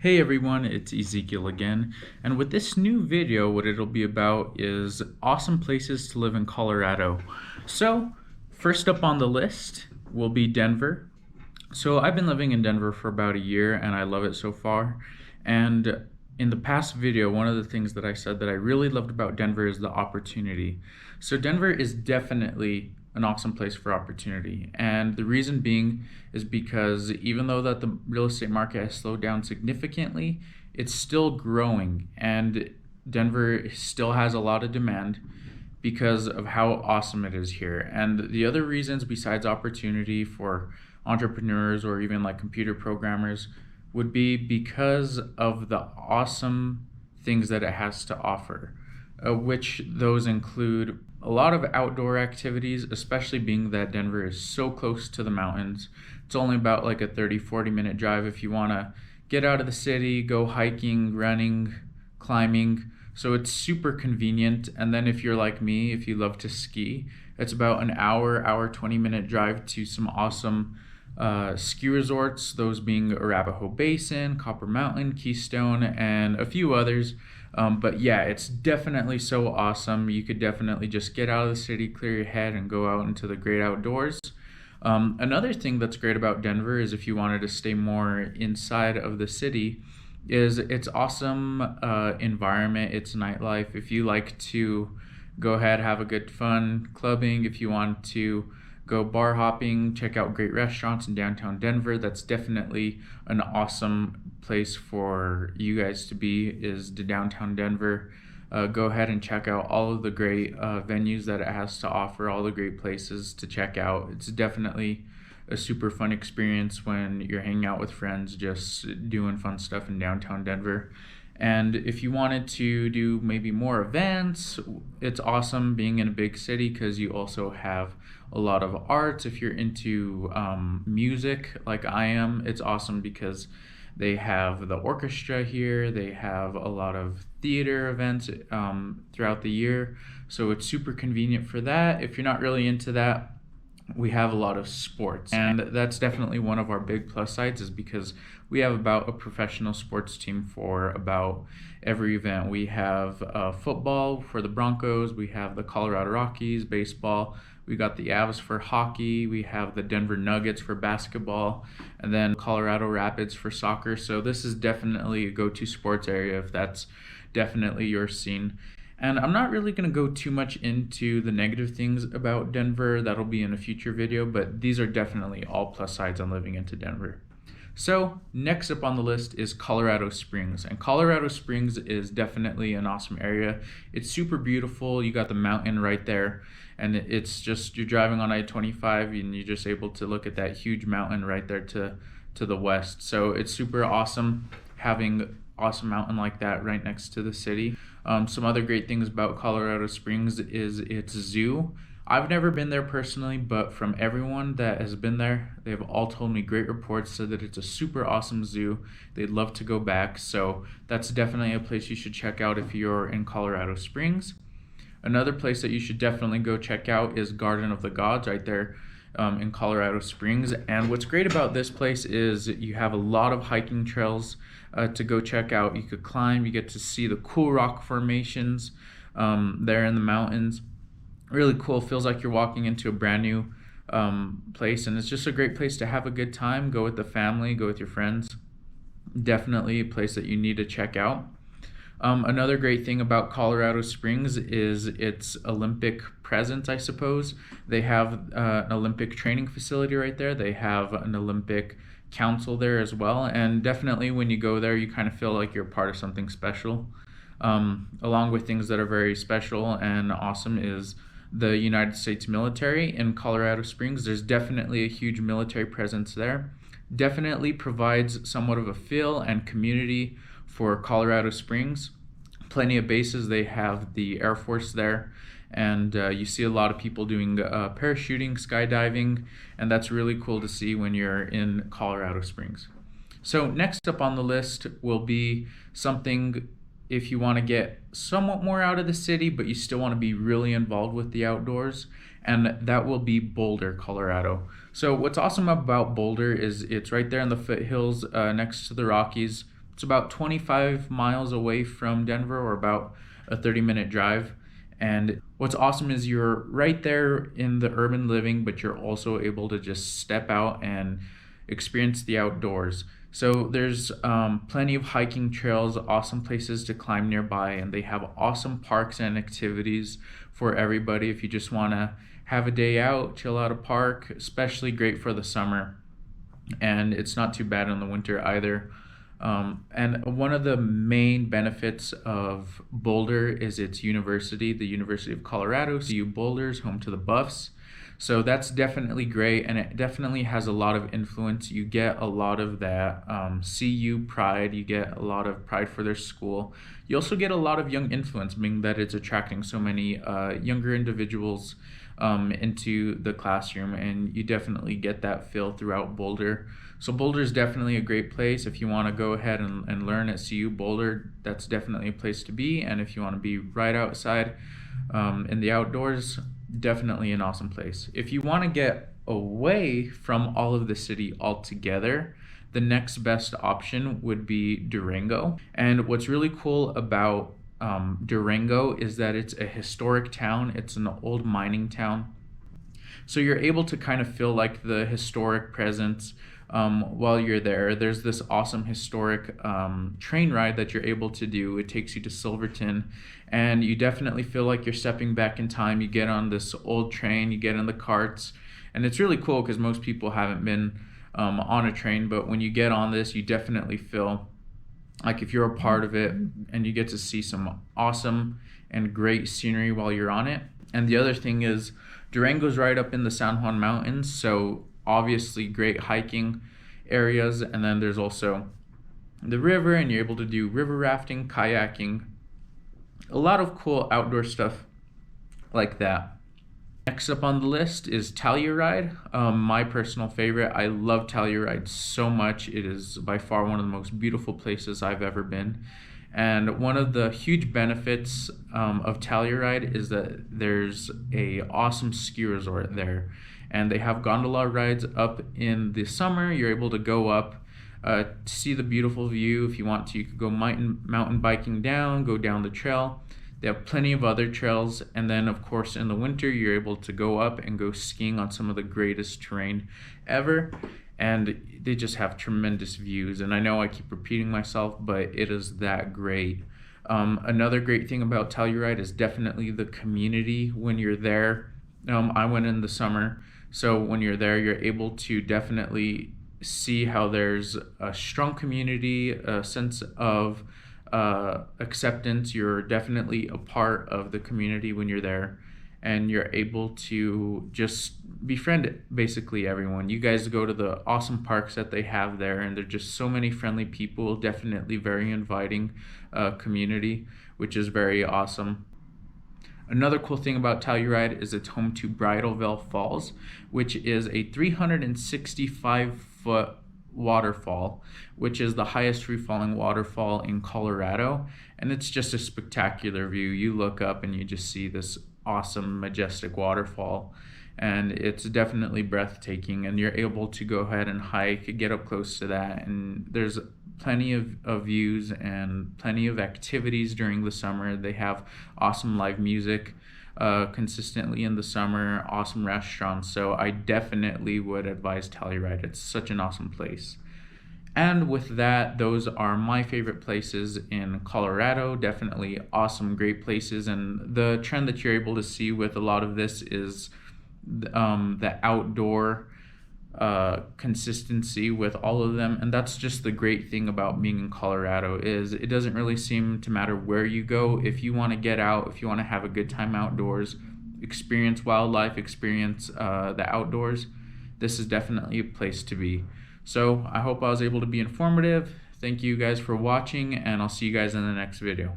Hey everyone, it's Ezekiel again, and with this new video, what it'll be about is awesome places to live in Colorado. So, first up on the list will be Denver. So, I've been living in Denver for about a year and I love it so far. And in the past video, one of the things that I said that I really loved about Denver is the opportunity. So, Denver is definitely an awesome place for opportunity. And the reason being is because even though that the real estate market has slowed down significantly, it's still growing and Denver still has a lot of demand because of how awesome it is here. And the other reasons besides opportunity for entrepreneurs or even like computer programmers would be because of the awesome things that it has to offer, which those include a lot of outdoor activities, especially being that Denver is so close to the mountains. It's only about like a 30-40 minute drive if you want to get out of the city, go hiking, running, climbing. So it's super convenient. And then if you're like me, if you love to ski, it's about an hour 20-minute drive to some awesome ski resorts, those being Arapahoe Basin, Copper Mountain, Keystone, and a few others. But yeah, it's definitely so awesome. You could definitely just get out of the city, clear your head, and go out into the great outdoors. Another thing that's great about Denver is if you wanted to stay more inside of the city, is its awesome environment, its nightlife. If you like to go ahead, have a good fun clubbing, if you want to go bar hopping, check out great restaurants in downtown Denver. That's definitely an awesome place for you guys to be, is the downtown Denver. Go ahead and check out all of the great venues that it has to offer, all the great places to check out. It's definitely a super fun experience when you're hanging out with friends, just doing fun stuff in downtown Denver. And if you wanted to do maybe more events, it's awesome being in a big city because you also have a lot of arts. If you're into music like I am, it's awesome because they have the orchestra here. They have a lot of theater events throughout the year. So it's super convenient for that. If you're not really into that, we have a lot of sports, and that's definitely one of our big plus sides, is because we have about a professional sports team for about every event. We have football for the Broncos, we have the Colorado Rockies baseball, we got the Avs for hockey, we have the Denver Nuggets for basketball, and then Colorado Rapids for soccer. So this is definitely a go-to sports area if that's definitely your scene. And I'm not really going to go too much into the negative things about Denver. That'll be in a future video, but these are definitely all plus sides on living into Denver. So next up on the list is Colorado Springs. And Colorado Springs is definitely an awesome area. It's super beautiful. You got the mountain right there. And it's just, you're driving on I-25 and you're just able to look at that huge mountain right there to the west. So it's super awesome having awesome mountain like that right next to the city. Some other great things about Colorado Springs is its zoo. I've never been there personally, but from everyone that has been there, they've all told me great reports, said that it's a super awesome zoo. They'd love to go back, so that's definitely a place you should check out if you're in Colorado Springs. Another place that you should definitely go check out is Garden of the Gods right there in Colorado Springs. And what's great about this place is you have a lot of hiking trails to go check out. You could climb, you get to see the cool rock formations there in the mountains. Really cool, feels like you're walking into a brand new place, and it's just a great place to have a good time. Go with the family, go with your friends. Definitely a place that you need to check out. Another great thing about Colorado Springs is its Olympic presence, I suppose. They have an Olympic training facility right there. They have an Olympic council there as well. And definitely when you go there, you kind of feel like you're part of something special. Along with things that are very special and awesome is the United States military in Colorado Springs. There's definitely a huge military presence there. Definitely provides somewhat of a feel and community for Colorado Springs. Plenty of bases. They have the Air Force there, and you see a lot of people doing parachuting, skydiving, and that's really cool to see when you're in Colorado Springs. So next up on the list will be something if you want to get somewhat more out of the city, but you still want to be really involved with the outdoors, and that will be Boulder, Colorado. So what's awesome about Boulder is it's right there in the foothills next to the Rockies. It's about 25 miles away from Denver, or about a 30-minute drive. And what's awesome is you're right there in the urban living, but you're also able to just step out and experience the outdoors. So there's plenty of hiking trails, awesome places to climb nearby, and they have awesome parks and activities for everybody. If you just want to have a day out, chill out a park, especially great for the summer. And it's not too bad in the winter either. And one of the main benefits of Boulder is its university, the University of Colorado. CU Boulder's home to the Buffs. So that's definitely great, and it definitely has a lot of influence. You get a lot of that CU pride. You get a lot of pride for their school. You also get a lot of young influence, being that it's attracting so many younger individuals into the classroom, and you definitely get that feel throughout Boulder. So Boulder is definitely a great place. If you want to go ahead and learn at CU Boulder, that's definitely a place to be. And if you want to be right outside in the outdoors, definitely an awesome place. If you want to get away from all of the city altogether, the next best option would be Durango. And what's really cool about Durango is that it's a historic town. It's an old mining town. So you're able to kind of feel like the historic presence while you're there. There's this awesome historic train ride that you're able to do. It takes you to Silverton, and you definitely feel like you're stepping back in time. You get on this old train, you get in the carts, and it's really cool because most people haven't been on a train, but when you get on this, you definitely feel like if you're a part of it, and you get to see some awesome and great scenery while you're on it. And the other thing is Durango's right up in the San Juan Mountains, so obviously great hiking areas. And then there's also the river, and you're able to do river rafting, kayaking, a lot of cool outdoor stuff like that. Next up on the list is Telluride, my personal favorite. I love Telluride so much. It is by far one of the most beautiful places I've ever been. And one of the huge benefits of Telluride is that there's a awesome ski resort there. And they have gondola rides up in the summer. You're able to go up to see the beautiful view. If you want to, you could go mountain biking down, go down the trail. They have plenty of other trails, and then of course in the winter you're able to go up and go skiing on some of the greatest terrain ever, and they just have tremendous views. And I know I keep repeating myself, but it is that great. Another great thing about Telluride is definitely the community when you're there. I went in the summer, so when you're there you're able to definitely see how there's a strong community, a sense of acceptance. You're definitely a part of the community when you're there, and you're able to just befriend basically everyone. You guys go to the awesome parks that they have there, and they're just so many friendly people, definitely very inviting community, which is very awesome. Another cool thing about Telluride is it's home to Bridalveil Falls, which is a 365-foot waterfall, which is the highest free-falling waterfall in Colorado, and it's just a spectacular view. You look up and you just see this awesome, majestic waterfall, and it's definitely breathtaking, and you're able to go ahead and hike, get up close to that, and there's plenty of views and plenty of activities during the summer. They have awesome live music consistently in the summer, awesome restaurants. So I definitely would advise Telluride. It's such an awesome place. And with that, those are my favorite places in Colorado. Definitely awesome, great places. And the trend that you're able to see with a lot of this is the outdoor consistency with all of them. And that's just the great thing about being in Colorado, is it doesn't really seem to matter where you go. If you want to get out, if you want to have a good time outdoors, experience wildlife, experience the outdoors, this is definitely a place to be. So I hope I was able to be informative. Thank you guys for watching, and I'll see you guys in the next video.